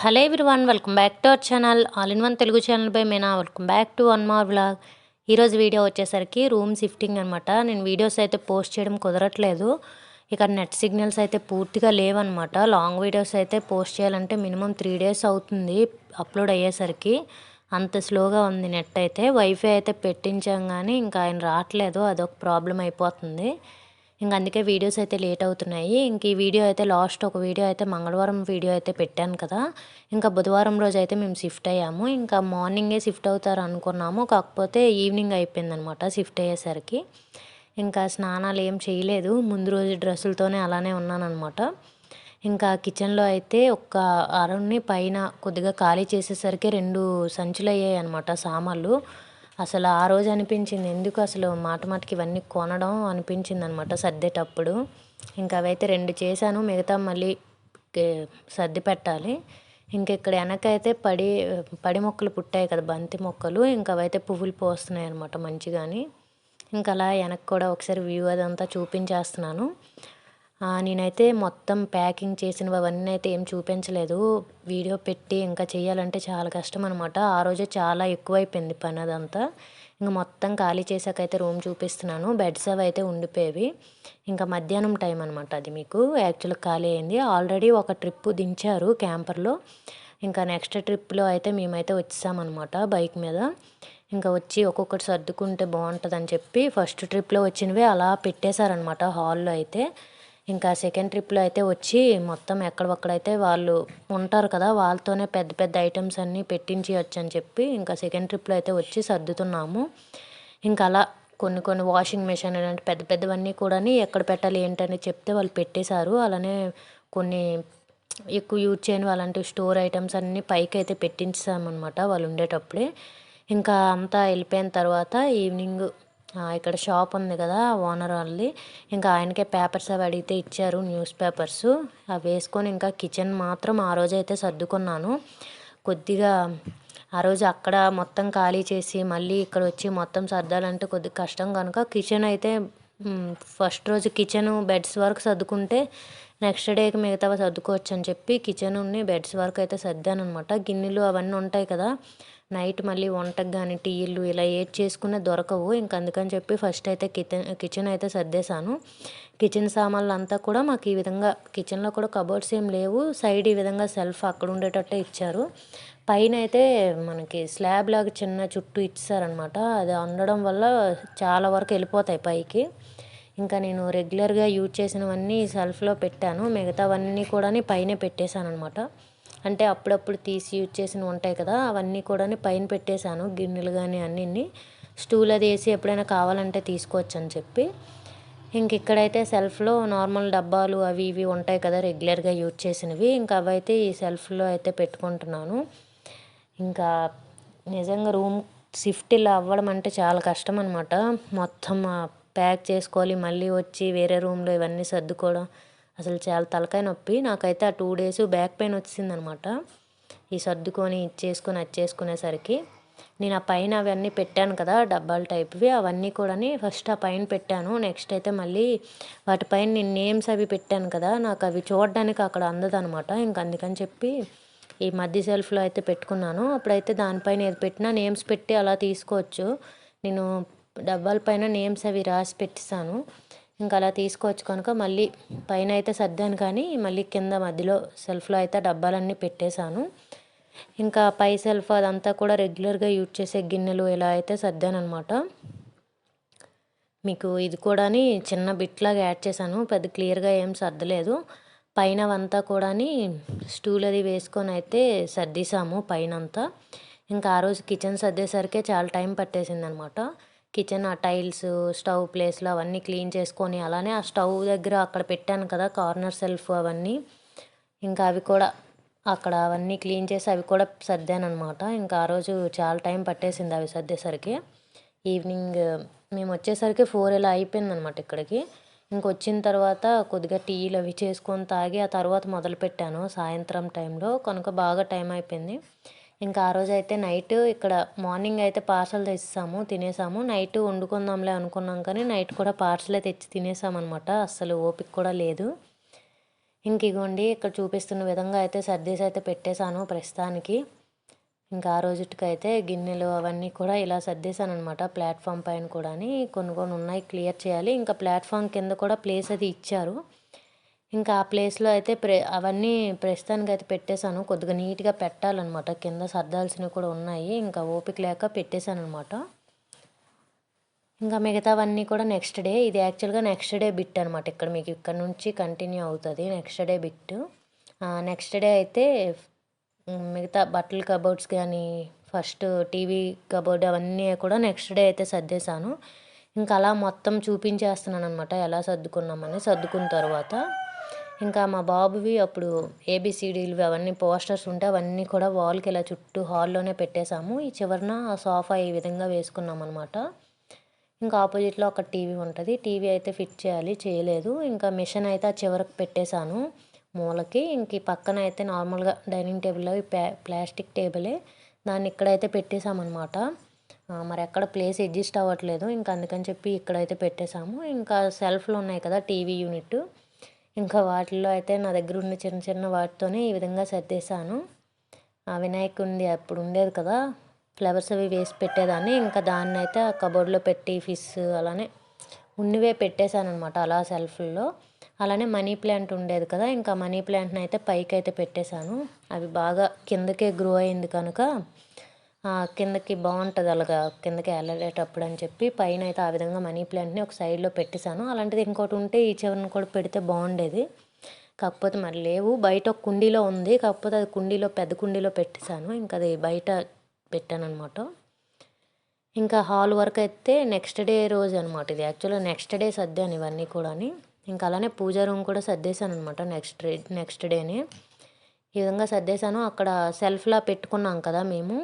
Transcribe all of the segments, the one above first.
Hello everyone, welcome back to our channel all in one Telugu channel by Meena. Welcome back to one more vlog. ఈరోజు video వచ్చేసరికి room shifting అనమాట. నేను videos అయితే post చేయడం కుదరట్లేదు, ఇక్కడ నెట్ సిగ్నల్స్ అయితే పూర్తిగా లేవన్నమాట. లాంగ్ వీడియోస్ అయితే పోస్ట్ చేయాలంటే మినిమం 3 days అవుతుంది అప్లోడ్ అయ్యేసరికి. అంత స్లోగా ఉంది నెట్ అయితే. వైఫై అయితే పెట్టించాం కానీ ఇంకా ఆయన రావట్లేదు, అదొక ప్రాబ్లం అయిపోతుంది. అందుకే వీడియోస్ అయితే లేట్ అవుతున్నాయి. ఈ వీడియో అయితే లాస్ట్ ఒక వీడియో అయితే మంగళవారం వీడియో అయితే పెట్టాను కదా. బుధవారం రోజు అయితే మేము షిఫ్ట్ అయ్యాము. మార్నింగే షిఫ్ట్ అవుతారు అనుకున్నాము, కాకపోతే ఈవినింగ్ అయిపోయిందనమాట షిఫ్ట్ అయ్యేసరికి. స్నానాలు ఏం చేయలేదు, ముందు రోజు డ్రెస్సులతోనే అలానే ఉన్నానన్నమాట. కిచెన్లో అయితే ఒక అరుణ్ణి పైన కొద్దిగా ఖాళీ చేసేసరికి 2 సంచులు అయ్యాయి అనమాట సామాన్లు. అసలు ఆ రోజు అనిపించింది, ఎందుకు అసలు మాటకి ఇవన్నీ కొనడం అనిపించింది అనమాట సర్దేటప్పుడు. అవైతే 2 చేశాను, మిగతా మళ్ళీ సర్ది పెట్టాలి. ఇక్కడ వెనకైతే పడి మొక్కలు పుట్టాయి కదా, బంతి మొక్కలు. అవైతే పువ్వులు పోస్తున్నాయి అనమాట మంచిగాని. అలా వెనక్కి కూడా ఒకసారి వ్యూ అదంతా చూపించేస్తున్నాను. నేనైతే మొత్తం ప్యాకింగ్ చేసినవన్నీ అయితే ఏం చూపించలేదు, వీడియో పెట్టి చేయాలంటే చాలా కష్టం అనమాట. ఆ రోజే చాలా ఎక్కువైపోయింది పని అదంతా. మొత్తం ఖాళీ చేసాకైతే రూమ్ చూపిస్తున్నాను. బెడ్స్ అవి అయితే ఉండిపోయేవి. మధ్యాహ్నం టైం అనమాట అది. మీకు యాక్చువల్గా ఖాళీ అయింది. ఆల్రెడీ ఒక ట్రిప్ దించారు క్యాంపర్లో. నెక్స్ట్ ట్రిప్లో అయితే మేమైతే వచ్చామన్నమాట బైక్ మీద. వచ్చి ఒక్కొక్కటి సర్దుకుంటే బాగుంటుందని చెప్పి ఫస్ట్ ట్రిప్లో వచ్చినవి అలా పెట్టేశారనమాట హాల్లో అయితే. సెకండ్ ట్రిప్లో అయితే వచ్చి మొత్తం ఎక్కడొక్కడైతే వాళ్ళు ఉంటారు కదా, వాళ్ళతోనే పెద్ద పెద్ద ఐటమ్స్ అన్నీ పెట్టించవచ్చు అని చెప్పి సెకండ్ ట్రిప్లో అయితే వచ్చి సర్దుతున్నాము. అలా కొన్ని వాషింగ్ మెషిన్ ఇలాంటి పెద్ద పెద్దవన్నీ కూడా ఎక్కడ పెట్టాలి ఏంటని చెప్తే వాళ్ళు పెట్టేశారు. అలానే కొన్ని ఎక్కువ యూజ్ చేయని అలాంటి స్టోర్ ఐటమ్స్ అన్నీ పైకి అయితే పెట్టించామన్నమాట వాళ్ళు ఉండేటప్పుడే. అంతా వెళ్ళిపోయిన తర్వాత ఈవినింగ్ ఇక్కడ షాప్ ఉంది కదా ఓనర్ వాళ్ళది, ఆయనకే పేపర్స్ అవి అడిగితే ఇచ్చారు, న్యూస్ పేపర్స్. అవి వేసుకొని కిచెన్ మాత్రం ఆ రోజు అయితే సర్దుకున్నాను. కొద్దిగా ఆ రోజు అక్కడ మొత్తం ఖాళీ చేసి మళ్ళీ ఇక్కడ వచ్చి మొత్తం సర్దాలంటే కొద్దిగా కష్టం కనుక కిచెన్ అయితే ఫస్ట్ రోజు కిచెను బెడ్స్ వరకు సర్దుకుంటే నెక్స్ట్ డేకి మిగతావి సర్దుకోవచ్చు అని చెప్పి కిచెన్ బెడ్స్ వరకు అయితే సర్దాను అనమాట. గిన్నెలు అవన్నీ ఉంటాయి కదా, నైట్ మళ్ళీ వంటకు కానీ టీలు ఇలా ఏది చేసుకునే దొరకవు. అందుకని చెప్పి ఫస్ట్ అయితే కిచెన్ అయితే సర్దేశాను. కిచెన్ సామాన్లు అంతా కూడా మాకు ఈ విధంగా కిచెన్లో కూడా కబోర్డ్స్ ఏం లేవు, సైడ్ ఈ విధంగా సెల్ఫ్ అక్కడ ఉండేటట్టే ఇచ్చారు. పైన అయితే మనకి స్లాబ్ లాగా చిన్న చుట్టూ ఇచ్చారనమాట. అది ఉండడం వల్ల చాలా వరకు వెళ్ళిపోతాయి పైకి. నేను రెగ్యులర్గా యూజ్ చేసినవన్నీ సెల్ఫ్లో పెట్టాను, మిగతావన్నీ కూడా పైనే పెట్టేశాను అనమాట. అంటే అప్పుడప్పుడు తీసి యూజ్ చేసినవి ఉంటాయి కదా, అవన్నీ కూడా పైన పెట్టేశాను, గిన్నెలు కానీ అన్నీ. స్టూల్ అది వేసి ఎప్పుడైనా కావాలంటే తీసుకోవచ్చు అని చెప్పి. ఇక్కడైతే సెల్ఫ్లో నార్మల్ డబ్బాలు అవి ఇవి ఉంటాయి కదా రెగ్యులర్గా యూజ్ చేసినవి, అవైతే ఈ సెల్ఫ్లో అయితే పెట్టుకుంటున్నాను. నిజంగా రూమ్ షిఫ్ట్ ఇలా అవ్వడం అంటే చాలా కష్టం అనమాట. మొత్తం ప్యాక్ చేసుకోవాలి, మళ్ళీ వచ్చి వేరే రూమ్లో ఇవన్నీ సర్దుకోవడం అసలు చాలా తలకాయ నొప్పి. నాకైతే ఆ 2 days బ్యాక్ పెయిన్ వచ్చిందనమాట, ఈ సర్దుకొని ఇచ్చేసుకొని అది చేసుకునేసరికి. నేను ఆ పైన అవన్నీ పెట్టాను కదా డబ్బాల టైప్వి, అవన్నీ కూడా ఫస్ట్ ఆ పైన పెట్టాను. నెక్స్ట్ అయితే మళ్ళీ వాటిపైన నేను నేమ్స్ అవి పెట్టాను కదా, నాకు అవి చూడడానికి అక్కడ అందదనమాట. అందుకని చెప్పి ఈ మధ్య సెల్ఫ్లో అయితే పెట్టుకున్నాను. అప్పుడైతే దానిపైన ఏది పెట్టినా నేమ్స్ పెట్టి అలా తీసుకోవచ్చు. నేను డబ్బాల పైన నేమ్స్ అవి రాసి పెట్టిస్తాను, అలా తీసుకోవచ్చు కనుక మళ్ళీ పైన అయితే సర్దాను. కానీ మళ్ళీ కింద మధ్యలో సెల్ఫ్లో అయితే డబ్బాలన్నీ పెట్టేశాను. పై సెల్ఫ్ అదంతా కూడా రెగ్యులర్గా యూజ్ చేసే గిన్నెలు ఇలా అయితే సర్దాను అనమాట. మీకు ఇది కూడా చిన్న బిట్లాగా యాడ్ చేశాను, పెద్ద క్లియర్గా ఏం సర్దలేదు. పైనవంతా కూడా స్టూల్ అది వేసుకొని అయితే సర్దేశాము పైనంతా. ఆ రోజు కిచెన్ సర్దేసరికే చాలా టైం పట్టేసింది అనమాట. కిచెన్ ఆ టైల్స్, స్టవ్ ప్లేస్లో అవన్నీ క్లీన్ చేసుకొని, అలానే ఆ స్టవ్ దగ్గర అక్కడ పెట్టాను కదా కార్నర్ సెల్ఫ్ అవన్నీ, అవి కూడా అక్కడ అవన్నీ క్లీన్ చేసి అవి కూడా సర్దాను అనమాట. ఆ రోజు చాలా టైం పట్టేసింది అవి సర్దేసరికి. ఈవినింగ్ మేము వచ్చేసరికి 4 ఇలా అయిపోయిందనమాట ఇక్కడికి. వచ్చిన తర్వాత కొద్దిగా టీలు అవి చేసుకొని తాగి ఆ తర్వాత మొదలుపెట్టాను సాయంత్రం టైంలో, కనుక బాగా టైం అయిపోయింది. ఆ రోజు అయితే నైట్ ఇక్కడ మార్నింగ్ అయితే పార్సల్ తెచ్చాము, తినేసాము. నైట్ వండుకుందాంలే అనుకున్నాం కానీ నైట్ కూడా పార్సలే తెచ్చి తినేసామన్నమాట, అస్సలు ఓపిక కూడా లేదు. ఇంక ఇగోండి ఇక్కడ చూపిస్తున్న విధంగా అయితే సర్దేసి అయితే పెట్టేశాను ప్రస్తుతానికి. ఇంకా ఆ రోజుటికైతే గిన్నెలు అవన్నీ కూడా ఇలా సర్దేశాననమాట. ప్లాట్ఫామ్ పైన కూడాని కొన్ని కొన్ని ఉన్నాయి, క్లియర్ చేయాలి. ఇంకా ప్లాట్ఫామ్ కింద కూడా ప్లేస్ అది ఇచ్చారు. ఇంకా ఆ ప్లేస్లో అయితే అవన్నీ ప్రస్తుతానికి అయితే పెట్టేశాను. కొద్దిగా నీట్గా పెట్టాలన్నమాట. కింద సర్దాల్సినవి కూడా ఉన్నాయి, ఇంకా ఓపిక లేక పెట్టేశానమాట. ఇంకా మిగతావన్నీ కూడా నెక్స్ట్ డే, ఇది యాక్చువల్గా నెక్స్ట్ డే బిట్ అనమాట. ఇక్కడ మీకు ఇక్కడ నుంచి కంటిన్యూ అవుతుంది next day bit. Next day అయితే మిగతా బట్టల కబోర్డ్స్ కానీ ఫస్ట్ టీవీ కబోర్డ్ అవన్నీ కూడా నెక్స్ట్ డే అయితే సర్దేశాను. ఇంకా అలా మొత్తం చూపించేస్తున్నాను అనమాట ఎలా సర్దుకున్నామని. సర్దుకున్న తర్వాత ఇంకా మా బాబువి అప్పుడు ఏబిసిడీలు అవన్నీ పోస్టర్స్ ఉంటే అవన్నీ కూడా వాల్కి ఇలా చుట్టూ హాల్లోనే పెట్టేశాము. ఈ చివరన సోఫా ఈ విధంగా వేసుకున్నాం అనమాట. ఇంకా ఆపోజిట్లో ఒక టీవీ ఉంటుంది, టీవీ అయితే ఫిట్ చేయాలి, చేయలేదు. ఇంకా మిషన్ అయితే ఆ చివరికి పెట్టేశాను మూలకి. ఇంక ఈ పక్కన అయితే నార్మల్గా డైనింగ్ టేబుల్ ప్లాస్టిక్ టేబులే, దాన్ని ఇక్కడైతే పెట్టేశామన్నమాట. మరి ఎక్కడ ప్లేస్ అడ్జస్ట్ అవ్వట్లేదు, ఇంకా అందుకని చెప్పి ఇక్కడైతే పెట్టేశాము. ఇంకా సెల్ఫ్లు ఉన్నాయి కదా టీవీ యూనిట్, ఇంకా వాటిల్లో అయితే నా దగ్గర ఉన్న చిన్న చిన్న వాటితోనే ఈ విధంగా సర్దేశాను. వినాయకుడిది అప్పుడు ఉండేది కదా, ఫ్లవర్స్ అవి వేసి పెట్టేదాన్ని. ఇంకా దాన్ని అయితే ఆ కబోర్డ్లో పెట్టి ఫిష్ అలానే ఉన్నవే పెట్టేశాను అనమాట అలా సెల్ఫ్ల్లో. అలానే మనీ ప్లాంట్ ఉండేది కదా, ఇంకా మనీ ప్లాంట్ని అయితే పైకి అయితే పెట్టేశాను. అవి బాగా కిందకే గ్రో అయింది కనుక కిందకి బాగుంటుంది అలాగా కిందకి వెళ్ళేటప్పుడు అని చెప్పి పైన అయితే ఆ విధంగా మనీ ప్లాంట్ని ఒక సైడ్లో పెట్టేశాను. అలాంటిది ఇంకోటి ఉంటే ఈ చివరిని కూడా పెడితే బాగుండేది, కాకపోతే మరి లేవు. బయట ఒక కుండీలో ఉంది, కాకపోతే అది కుండీలో పెద్ద కుండీలో పెట్టేశాను, ఇంకా అది బయట పెట్టాను అనమాట. ఇంకా హాల్ వర్క్ అయితే నెక్స్ట్ డే రోజు అనమాట. ఇది యాక్చువల్గా నెక్స్ట్ డే సర్దాను ఇవన్నీ కూడా. ఇంకా అలానే పూజా రూమ్ కూడా సర్దేశాను అనమాట నెక్స్ట్ డేనే ఈ విధంగా సర్దేశాను. అక్కడ సెల్ఫ్లా పెట్టుకున్నాం కదా మేము,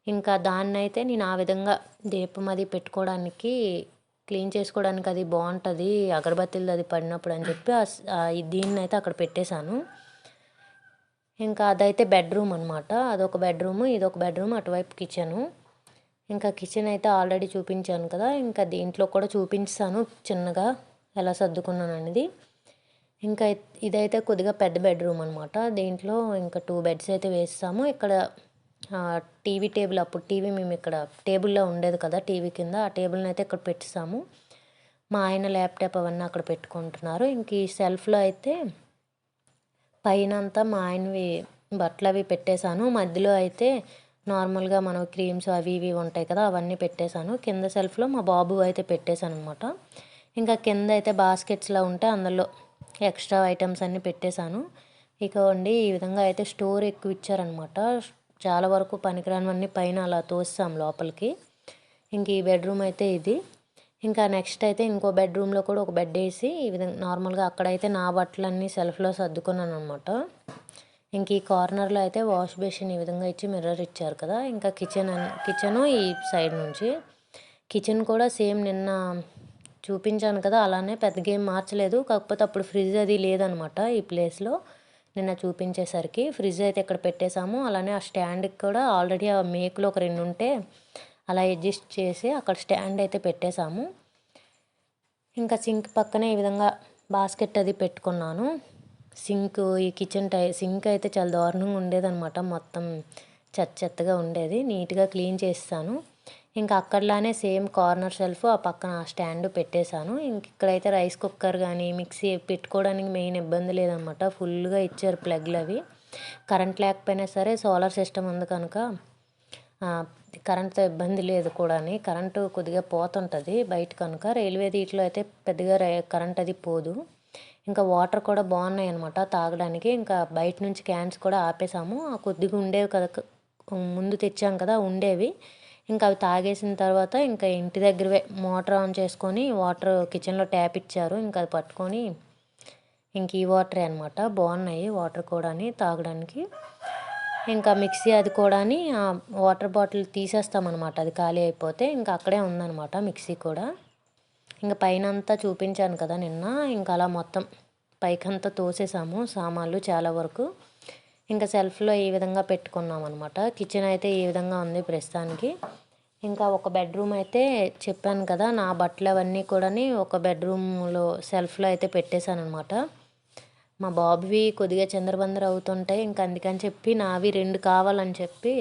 ఇంకా దాన్ని అయితే నేను ఆ విధంగా దీపం అది పెట్టుకోవడానికి క్లీన్ చేసుకోవడానికి అది బాగుంటుంది అగరబత్తీలు అది పడినప్పుడు అని చెప్పి దీన్ని అయితే అక్కడ పెట్టేశాను. ఇంకా అదైతే బెడ్రూమ్ అనమాట, అదొక బెడ్రూము, ఇదొక బెడ్రూమ్, అటువైపు కిచెను. ఇంకా కిచెన్ అయితే ఆల్రెడీ చూపించాను కదా, ఇంకా దీంట్లో కూడా చూపించాను చిన్నగా ఎలా సర్దుకున్నాను అనేది. ఇంకా ఇదైతే కొద్దిగా పెద్ద బెడ్రూమ్ అనమాట. దీంట్లో ఇంకా 2 బెడ్స్ అయితే వేస్తాము. ఇక్కడ టీవీ టేబుల్, అప్పుడు టీవీ మేము ఇక్కడ టేబుల్లో ఉండేది కదా టీవీ కింద, ఆ టేబుల్ని అయితే ఇక్కడ పెట్టేసాము. మా ఆయన ల్యాప్టాప్ అవన్నీ అక్కడ పెట్టుకుంటున్నారు. ఇంక ఈ సెల్ఫ్లో అయితే పైన అంతా మా ఆయనవి బట్టలు అవి పెట్టేశాను. మధ్యలో అయితే నార్మల్గా మనం క్రీమ్స్ అవి ఇవి ఉంటాయి కదా అవన్నీ పెట్టేశాను. కింద సెల్ఫ్లో మా బాబు అయితే పెట్టేశాను అనమాట. ఇంకా కింద అయితే బాస్కెట్స్లో ఉంటే అందులో ఎక్స్ట్రా ఐటమ్స్ అన్నీ పెట్టేశాను. ఇక వండి ఈ విధంగా అయితే స్టోర్ ఎక్కువ ఇచ్చారనమాట. చాలా వరకు పనికిరానివన్నీ పైన అలా తోస్తాం లోపలికి. ఇంక ఈ బెడ్రూమ్ అయితే ఇది. ఇంకా నెక్స్ట్ అయితే ఇంకో బెడ్రూమ్లో కూడా ఒక బెడ్ వేసి ఈ విధంగా నార్మల్గా అక్కడైతే నా బట్టలన్నీ సెల్ఫ్లో సర్దుకున్నాను అనమాట. ఇంక ఈ కార్నర్లో అయితే వాష్ బేసిన్ ఈ విధంగా ఇచ్చి మిర్రర్ ఇచ్చారు కదా. ఇంకా కిచెను ఈ సైడ్ నుంచి, కిచెన్ కూడా సేమ్ నిన్న చూపించాను కదా అలానే పెద్దగా ఏం మార్చలేదు, కాకపోతే అప్పుడు ఫ్రిడ్జ్ అది లేదనమాట ఈ ప్లేస్లో. నిన్న చూపించేసరికి ఫ్రిడ్జ్ అయితే ఇక్కడ పెట్టేశాము. అలానే ఆ స్టాండ్కి కూడా ఆల్రెడీ ఆ మేకులు ఒక 2 ఉంటే అలా అడ్జస్ట్ చేసి అక్కడ స్టాండ్ అయితే పెట్టేశాము. ఇంకా సింక్ పక్కనే ఈ విధంగా బాస్కెట్ అది పెట్టుకున్నాను. ఈ కిచెన్ సింక్ అయితే చాలా దారుణంగా ఉండేదన్నమాట, మొత్తం చెత్తగా ఉండేది, నీట్గా క్లీన్ చేస్తాను. ఇంకా అక్కడలానే సేమ్ కార్నర్ షెల్ఫ్ ఆ పక్కన స్టాండ్ పెట్టేశాను. ఇంక ఇక్కడైతే రైస్ కుక్కర్ కానీ మిక్సీ పెట్టుకోవడానికి మెయిన్ ఇబ్బంది లేదనమాట, ఫుల్గా ఇచ్చారు ప్లగ్లు అవి. కరెంట్ లేకపోయినా సరే సోలార్ సిస్టమ్ ఉంది కనుక కరెంట్తో ఇబ్బంది లేదు కూడా. కరెంటు కొద్దిగా పోతుంటుంది బయట కనుక, రైల్వే దీంట్లో అయితే పెద్దగా కరెంట్ అది పోదు. ఇంకా వాటర్ కూడా బాగున్నాయి అనమాట తాగడానికి. ఇంకా బయట నుంచి క్యాన్స్ కూడా ఆపేసాము, కొద్దిగా ఉండేవి కదా ముందు తెచ్చాం కదా ఉండేవి. ఇంకా అవి తాగేసిన తర్వాత ఇంకా ఇంటి దగ్గరవే మోటార్ ఆన్ చేసుకొని వాటర్ కిచెన్లో ట్యాప్ ఇచ్చారు, ఇంకా అది పట్టుకొని ఇంక ఈ వాటరే అనమాట. బాగున్నాయి వాటర్ కూడా తాగడానికి. ఇంకా మిక్సీ అది కూడా వాటర్ బాటిల్ తీసేస్తామన్నమాట అది ఖాళీ అయిపోతే, ఇంకా అక్కడే ఉందన్నమాట మిక్సీ కూడా. ఇంకా పైన అంతా చూపించాను కదా నిన్న, ఇంకా అలా మొత్తం పైకంతా తోసేసాము సామాన్లు చాలా వరకు. ఇంకా సెల్ఫ్లో ఈ విధంగా పెట్టుకున్నాం అనమాట. కిచెన్ అయితే ఈ విధంగా ఉంది ప్రస్తుతానికి. ఇంకా ఒక బెడ్రూమ్ అయితే చెప్పాను కదా నా బట్టలు అవన్నీ కూడా ఒక బెడ్రూమ్లో సెల్ఫ్లో అయితే పెట్టేశాను అనమాట. మా బాబువి కొద్దిగా చిందరబందర అవుతుంటాయి. ఇంకా అందుకని చెప్పి నావి 2 కావాలని చెప్పి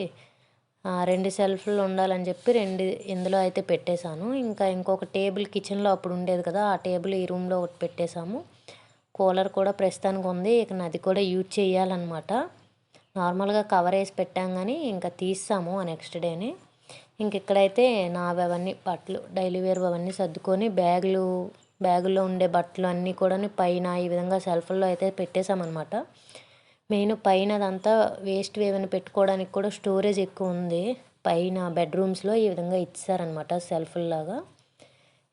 2 సెల్ఫ్లు ఉండాలని చెప్పి 2 ఇందులో అయితే పెట్టేశాను. ఇంకా ఇంకొక టేబుల్ కిచెన్లో అప్పుడు ఉండేది కదా, ఆ టేబుల్ ఈ రూమ్లో ఒకటి పెట్టేశాము. కూలర్ కూడా ప్రస్తుతానికి ఉంది. ఇక అది కూడా యూజ్ చేయాలన్నమాట. నార్మల్గా కవర్ వేసి పెట్టాం కానీ ఇంకా తీసాము ఆ నెక్స్ట్ డేని. ఇంక ఇక్కడైతే నావి అవన్నీ బట్టలు డైలీ వేర్ అవన్నీ సర్దుకొని బ్యాగుల్లో ఉండే బట్టలు అన్నీ కూడా పైన ఈ విధంగా సెల్ఫ్ల్లో అయితే పెట్టేశామన్నమాట. మెయిన్ పైన అదంతా వేస్ట్ ఏమైనా పెట్టుకోవడానికి కూడా స్టోరేజ్ ఎక్కువ ఉంది. పైన బెడ్రూమ్స్లో ఈ విధంగా ఇచ్చారనమాట సెల్ఫ్లాగా.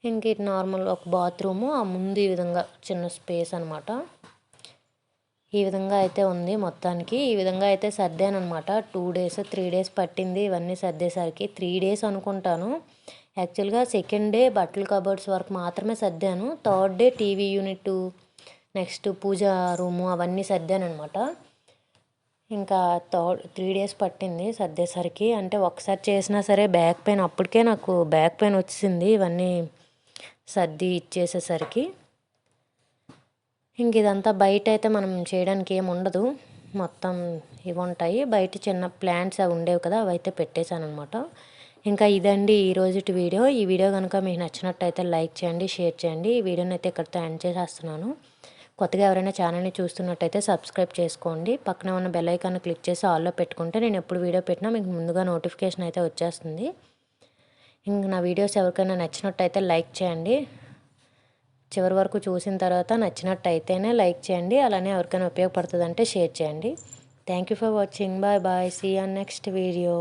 ఇంక ఇది నార్మల్ ఒక బాత్రూము, ఆ ముందు ఈ విధంగా చిన్న స్పేస్ అనమాట. ఈ విధంగా అయితే ఉంది మొత్తానికి. ఈ విధంగా అయితే సర్దానమాట. 2 డేస్ 3 డేస్ పట్టింది ఇవన్నీ సర్దేసరికి. 3 డేస్ అనుకుంటాను. యాక్చువల్గా సెకండ్ డే బట్టల కబోర్డ్స్ వరకు మాత్రమే సర్దాను. Third day TV unit, next puja room అవన్నీ సర్దానమాట. ఇంకా 3 డేస్ పట్టింది సర్దేసరికి. అంటే ఒకసారి చేసినా సరే బ్యాక్ పెయిన్, అప్పటికే నాకు బ్యాక్ పెయిన్ వచ్చింది ఇవన్నీ సర్ది ఇచ్చేసేసరికి. ఇంక ఇదంతా బయట అయితే మనం చేయడానికి ఏమి ఉండదు, మొత్తం ఇవి ఉంటాయి. బయట చిన్న ప్లాంట్స్ అవి ఉండేవి కదా, అవి అయితే పెట్టేశాను అనమాట. ఇంకా ఇదండి ఈరోజుటి వీడియో. ఈ వీడియో కనుక మీకు నచ్చినట్టయితే లైక్ చేయండి, షేర్ చేయండి. ఈ వీడియోని అయితే ఇక్కడితో ఎండ్ చేసేస్తున్నాను. కొత్తగా ఎవరైనా ఛానల్ని చూస్తున్నట్టయితే సబ్స్క్రైబ్ చేసుకోండి. పక్కన ఉన్న బెల్ ఐకాన్ క్లిక్ చేసి ఆల్లో పెట్టుకుంటే నేను ఎప్పుడు వీడియో పెట్టినా మీకు ముందుగా నోటిఫికేషన్ అయితే వచ్చేస్తుంది. ఇంక నా వీడియోస్ ఎవరికైనా నచ్చినట్టయితే లైక్ చేయండి. చివరి వరకు చూసిన తర్వాత నచ్చినట్టయితేనే లైక్ చేయండి. అలానే ఎవరికైనా ఉపయోగపడుతుందంటే షేర్ చేయండి. Thank you for watching. Bye bye. See you on next video.